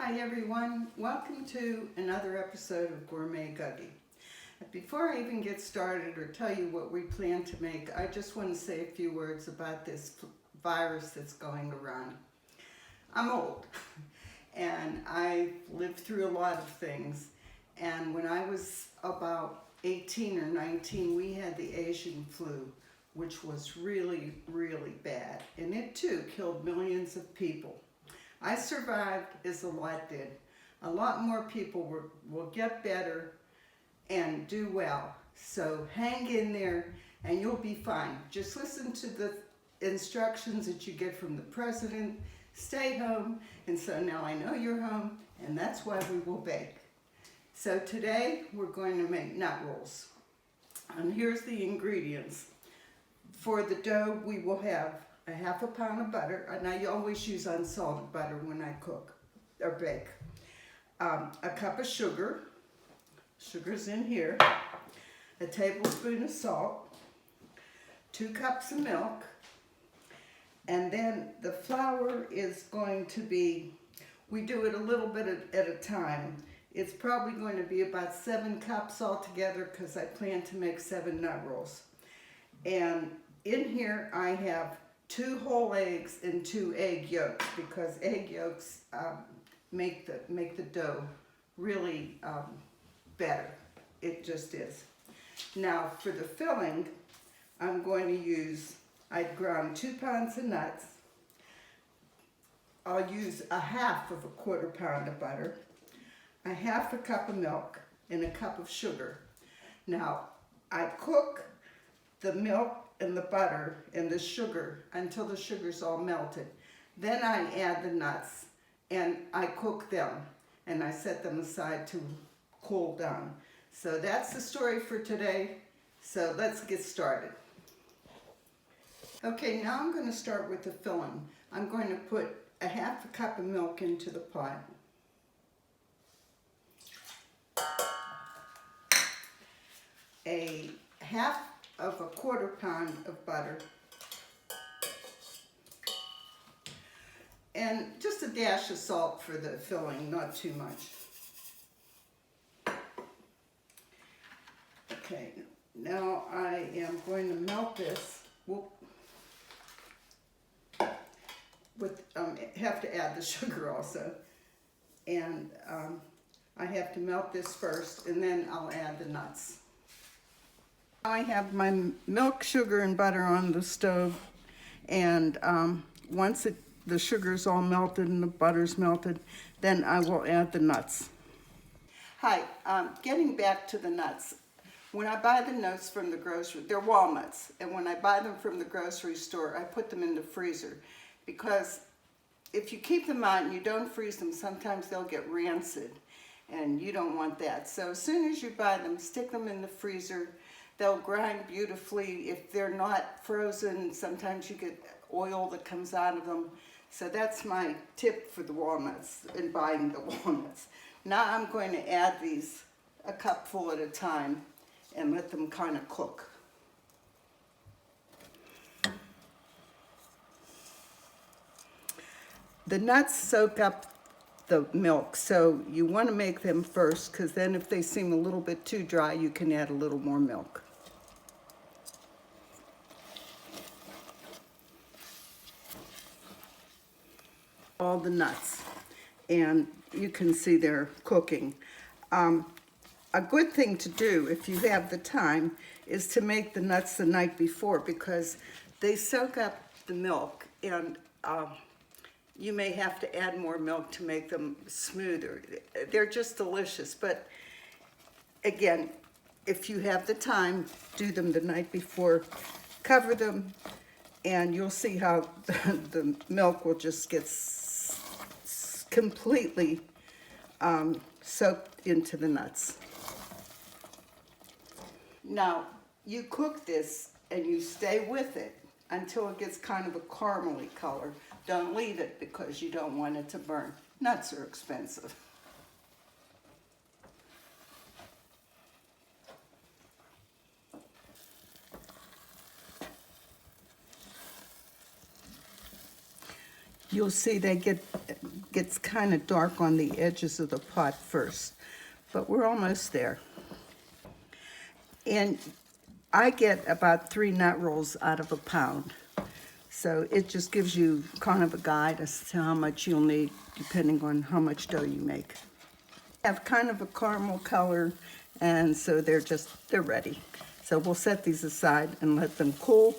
Hi everyone, welcome to another episode of Gourmet Gagee. Before I even get started or tell you what we plan to make, I just want to say a few words about this virus that's going around. I'm old and I've lived through a lot of things, and when I was about 18 or 19 we had the Asian flu, which was really bad, and it too killed millions of people. I survived as a lot did. A lot more people will get better and do well. So hang in there and you'll be fine. Just listen to the instructions that you get from the president. Stay home. And so now I know you're home, and that's why we will bake. So today we're going to make nut rolls. And here's the ingredients. For the dough we will have a half a pound of butter, and I always use unsalted butter when I cook or bake. A cup of sugar, sugar's in here, a tablespoon of salt, 2 cups of milk, and then the flour is going to be, we do it a little bit at a time. It's probably going to be about 7 cups altogether because I plan to make 7 nut rolls. And in here I have 2 whole eggs and 2 egg yolks, because egg yolks make the dough really better. It just is. Now for the filling, I'm going to use, I ground 2 pounds of nuts. I'll use a half of a quarter pound of butter, a half a cup of milk, and a cup of sugar. Now I cook the milk and the butter and the sugar until the sugar's all melted. Then I add the nuts and I cook them and I set them aside to cool down. So that's the story for today. So let's get started. Okay, now I'm going to start with the filling. I'm going to put a half a cup of milk into the pot. A half of a quarter pound of butter, and just a dash of salt for the filling, not too much. Okay, now I am going to melt this. Have to add the sugar also, and I have to melt this first, and then I'll add the nuts. I have my milk, sugar, and butter on the stove, and once the sugar's all melted and the butter's melted, then I will add the nuts. Hi, getting back to the nuts. When I buy the nuts from the grocery, they're walnuts, and when I buy them from the grocery store, I put them in the freezer, because if you keep them out and you don't freeze them, sometimes they'll get rancid, and you don't want that. So as soon as you buy them, stick them in the freezer. They'll grind beautifully. If they're not frozen, sometimes you get oil that comes out of them. So that's my tip for the walnuts in buying the walnuts. Now I'm going to add these a cupful at a time and let them kind of cook. The nuts soak up the milk, so you want to make them first, because then if they seem a little bit too dry, you can add a little more milk. All the nuts, and you can see they're cooking. A good thing to do if you have the time is to make the nuts the night before, because they soak up the milk, and you may have to add more milk to make them smoother. They're just delicious, but again, if you have the time, do them the night before. Cover them, and you'll see how the milk will just get completely soaked into the nuts. Now, you cook this and you stay with it until it gets kind of a caramely color. Don't leave it because you don't want it to burn. Nuts are expensive. You'll see they get gets kind of dark on the edges of the pot first, but we're almost there. And I get about 3 nut rolls out of a pound. So it just gives you kind of a guide as to how much you'll need depending on how much dough you make. Have kind of a caramel color, and so they're ready. So we'll set these aside and let them cool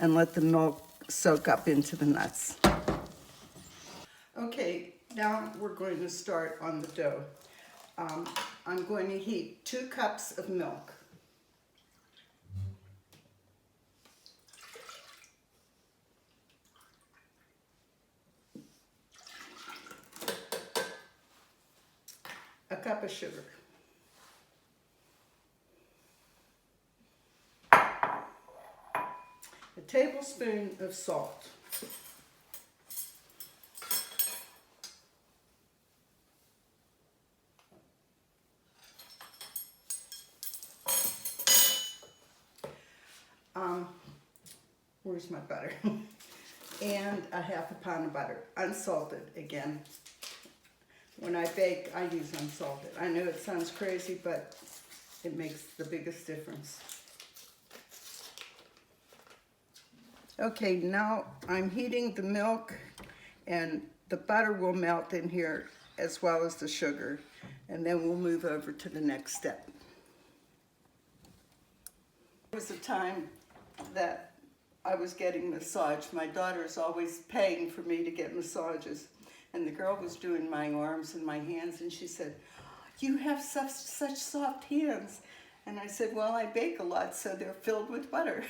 and let the milk soak up into the nuts. Okay, now we're going to start on the dough. I'm going to heat 2 cups of milk. A cup of sugar. A tablespoon of salt. Where's my butter? And a half a pound of butter, unsalted again. When I bake, I use unsalted. I know it sounds crazy, but it makes the biggest difference. Okay, now I'm heating the milk, and the butter will melt in here as well as the sugar, and then we'll move over to the next step. There was a time that I was getting massaged. My daughter's always paying for me to get massages. And the girl was doing my arms and my hands, and she said, "You have such soft hands." And I said, "Well, I bake a lot, so they're filled with butter."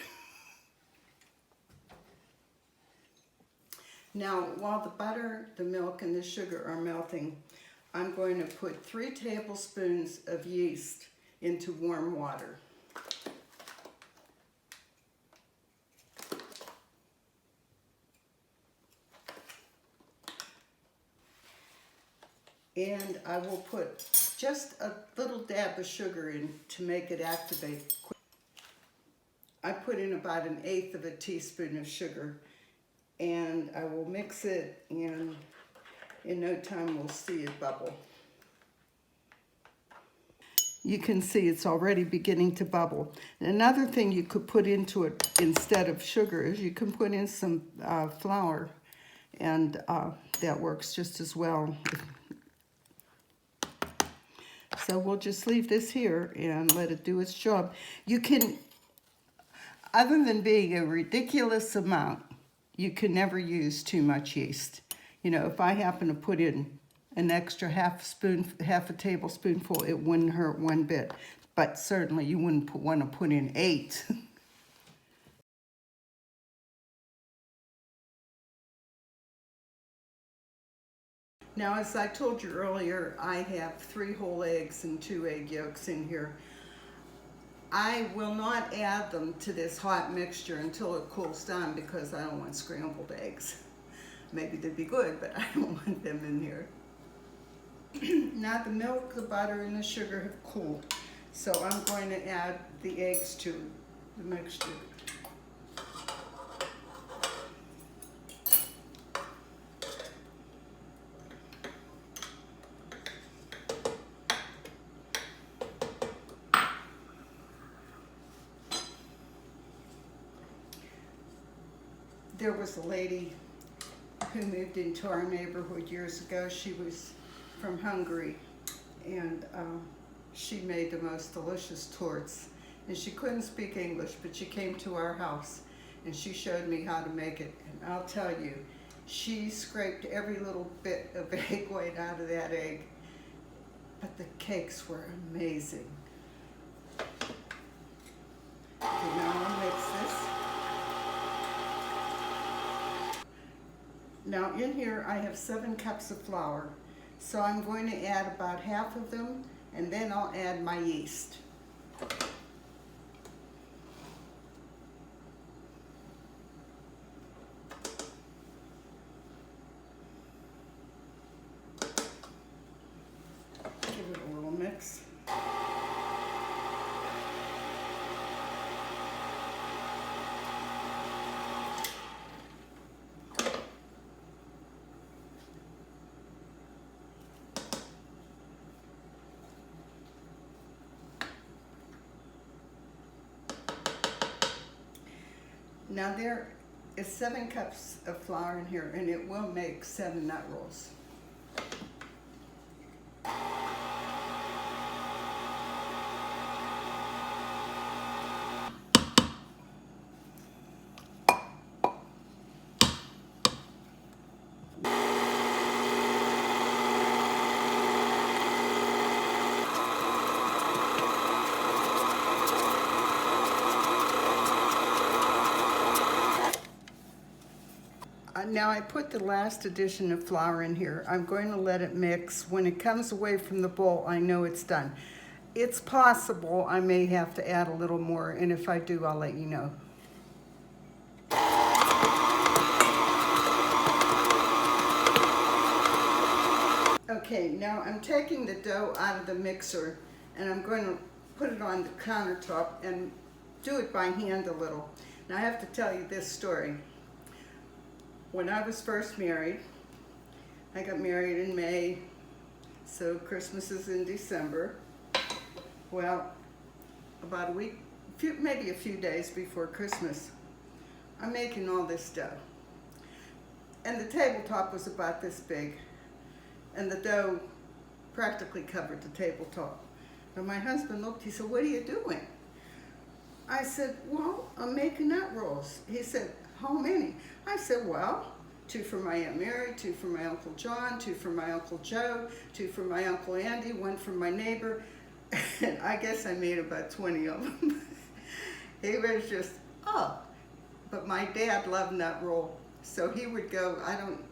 Now, while the butter, the milk, and the sugar are melting, I'm going to put 3 tablespoons of yeast into warm water. And I will put just a little dab of sugar in to make it activate quick. I put in about 1/8 of a teaspoon of sugar, and I will mix it, and in no time we'll see it bubble. You can see it's already beginning to bubble. Another thing you could put into it instead of sugar is you can put in some flour, and that works just as well. So we'll just leave this here and let it do its job. You can, other than being a ridiculous amount, you can never use too much yeast. You know, if I happen to put in an extra half a tablespoonful, it wouldn't hurt one bit. But certainly you wouldn't want to put in 8. Now, as I told you earlier, I have 3 whole eggs and 2 egg yolks in here. I will not add them to this hot mixture until it cools down because I don't want scrambled eggs. Maybe they'd be good, but I don't want them in here. Now the milk, the butter, and the sugar have cooled, so I'm going to add the eggs to the mixture. There was a lady who moved into our neighborhood years ago. She was from Hungary, and she made the most delicious torts. And she couldn't speak English, but she came to our house and she showed me how to make it. And I'll tell you, she scraped every little bit of egg white out of that egg, but the cakes were amazing. Okay, now I'll mix this. Now in here I have 7 cups of flour, so I'm going to add about half of them, and then I'll add my yeast. Give it a little mix. Now there is 7 cups of flour in here, and it will make 7 nut rolls. Now I put the last addition of flour in here. I'm going to let it mix. When it comes away from the bowl, I know it's done. It's possible I may have to add a little more, and if I do, I'll let you know. Okay, now I'm taking the dough out of the mixer, and I'm going to put it on the countertop and do it by hand a little. Now I have to tell you this story. When I was first married, I got married in May, so Christmas is in December. Well, about a week, maybe a few days before Christmas, I'm making all this dough. And the tabletop was about this big, and the dough practically covered the tabletop. And my husband looked, he said, "What are you doing?" I said, "Well, I'm making nut rolls." He said, "How many?" I said, "Well, 2 for my Aunt Mary, 2 for my Uncle John, 2 for my Uncle Joe, 2 for my Uncle Andy, 1 for my neighbor." And I guess I made about 20 of them. He was just, oh. But my dad loved nut roll, so he would go,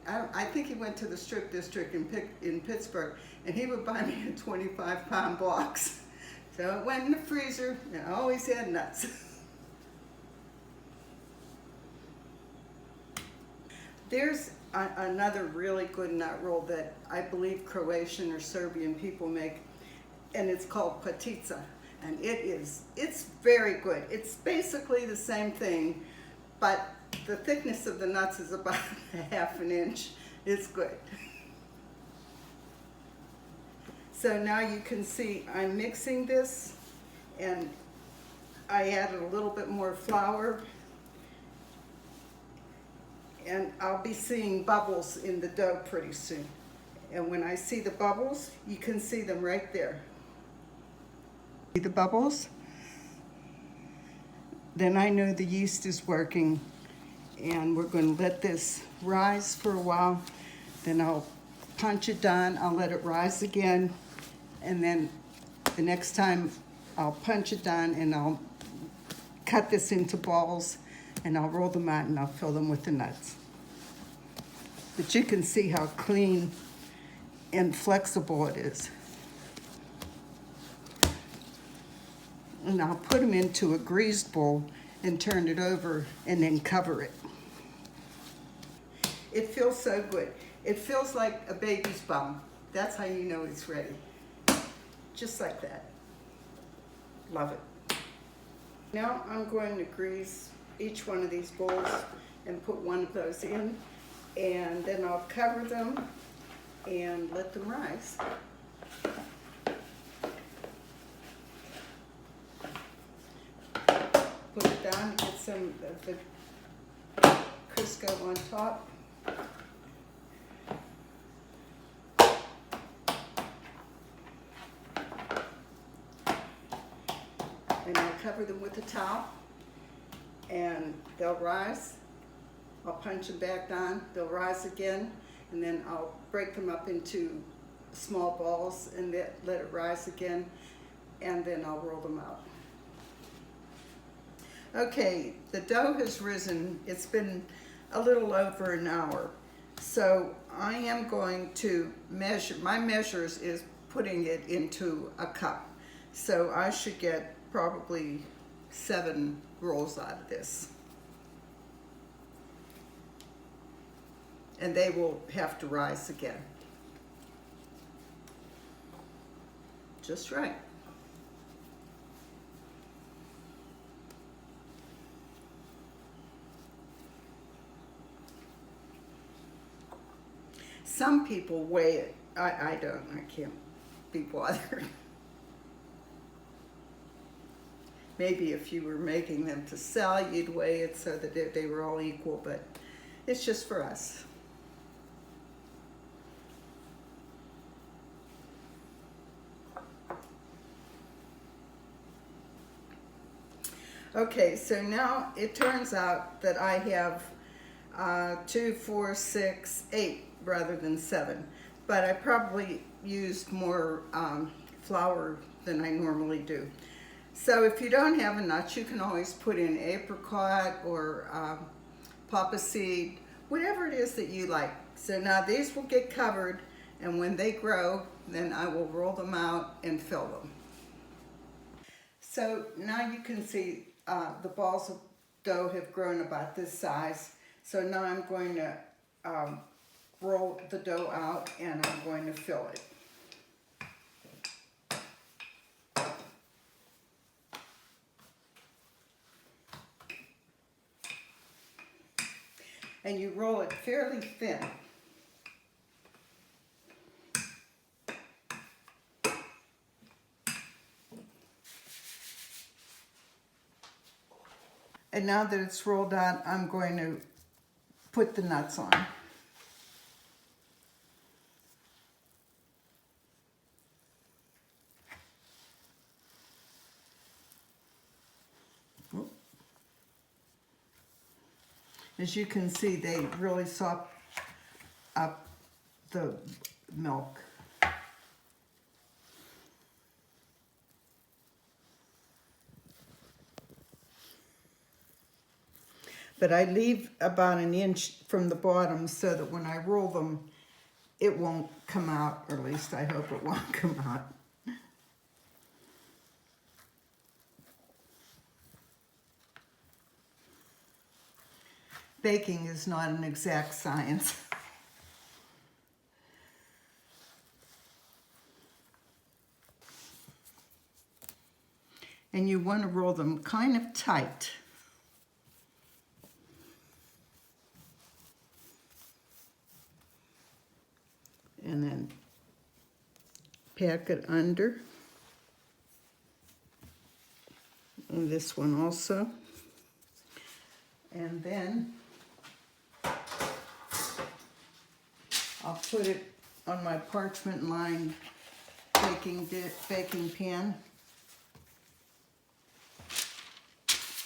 I think he went to the strip district in Pittsburgh, and he would buy me a 25-pound box. So it went in the freezer, and I always had nuts. There's another really good nut roll that I believe Croatian or Serbian people make, and it's called patica. And it's very good. It's basically the same thing, but the thickness of the nuts is about ½ an inch. It's good. So now you can see I'm mixing this, and I added a little bit more flour, and I'll be seeing bubbles in the dough pretty soon. And when I see the bubbles, you can see them right there. See the bubbles? Then I know the yeast is working, and we're going to let this rise for a while. Then I'll punch it down, I'll let it rise again, and then the next time I'll punch it down and I'll cut this into balls, and I'll roll them out and I'll fill them with the nuts. But you can see how clean and flexible it is. And I'll put them into a greased bowl and turn it over and then cover it. It feels so good. It feels like a baby's bum. That's how you know it's ready. Just like that. Love it. Now I'm going to grease each one of these bowls and put one of those in, and then I'll cover them and let them rise. Put it down to get some of the Crisco on top. And I'll cover them with a towel, and they'll rise. I'll punch them back down, they'll rise again, and then I'll break them up into small balls and let it rise again, and then I'll roll them out. Okay, the dough has risen. It's been a little over an hour. So I am going to measure, my measures is putting it into a cup. So I should get probably 7 rolls out of this. And they will have to rise again. Just right. Some people weigh it. I don't. I can't be bothered. Maybe if you were making them to sell, you'd weigh it so that they were all equal, but it's just for us. Okay, so now it turns out that I have 2, 4, 6, 8 rather than 7, but I probably used more flour than I normally do. So if you don't have a nut, you can always put in apricot or papa seed, whatever it is that you like. So now these will get covered, and when they grow, then I will roll them out and fill them. So now you can see the balls of dough have grown about this size. So now I'm going to roll the dough out and I'm going to fill it. And you roll it fairly thin. And now that it's rolled out, I'm going to put the nuts on. As you can see, they really sop up the milk. But I leave about an inch from the bottom so that when I roll them, it won't come out, or at least I hope it won't come out. Baking is not an exact science. And you want to roll them kind of tight. And then pack it under. And this one also. And then I'll put it on my parchment lined baking pan.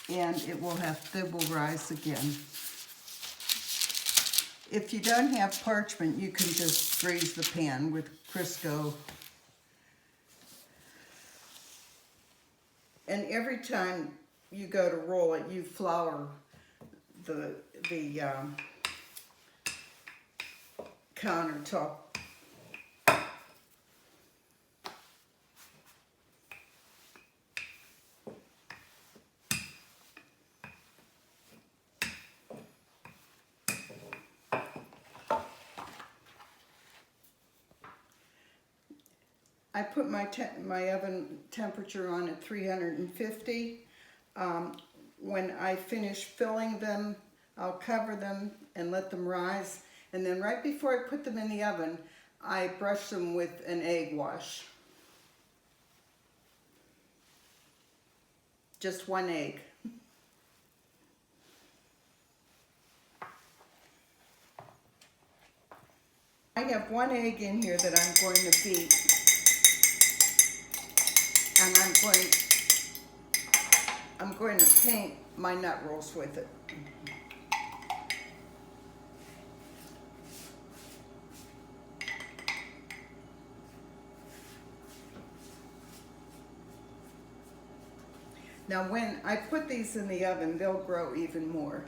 And it will rise again. If you don't have parchment, you can just grease the pan with Crisco. And every time you go to roll it, you flour the countertop. I put my oven temperature on at 350. When I finish filling them, I'll cover them and let them rise. And then right before I put them in the oven, I brush them with an egg wash. Just one egg. I have one egg in here that I'm going to beat. And I'm going to paint my nut rolls with it. Now when I put these in the oven, they'll grow even more.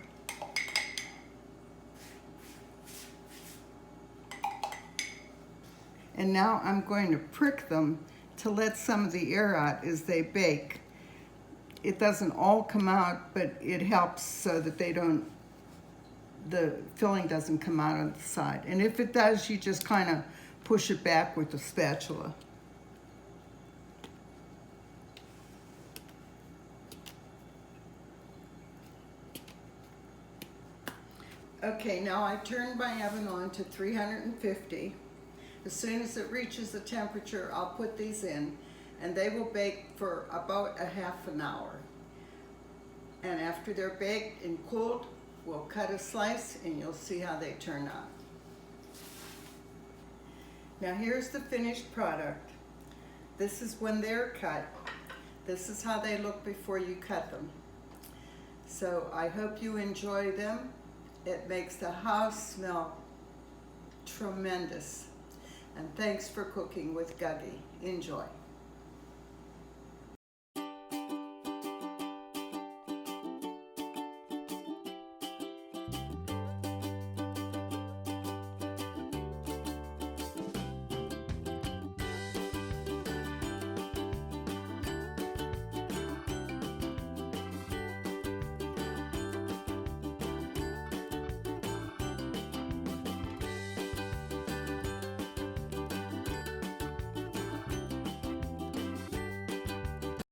And now I'm going to prick them to let some of the air out as they bake. It doesn't all come out, but it helps so that the filling doesn't come out on the side. And if it does, you just kind of push it back with a spatula. Okay, now I turned my oven on to 350. As soon as it reaches the temperature, I'll put these in, and they will bake for about a half an hour. after they're baked and cooled, we'll cut a slice and you'll see how they turn out. Now here's the finished product. This is when they're cut. This is how they look before you cut them. So I hope you enjoy them. It makes the house smell tremendous. And thanks for cooking with Gagee. Enjoy.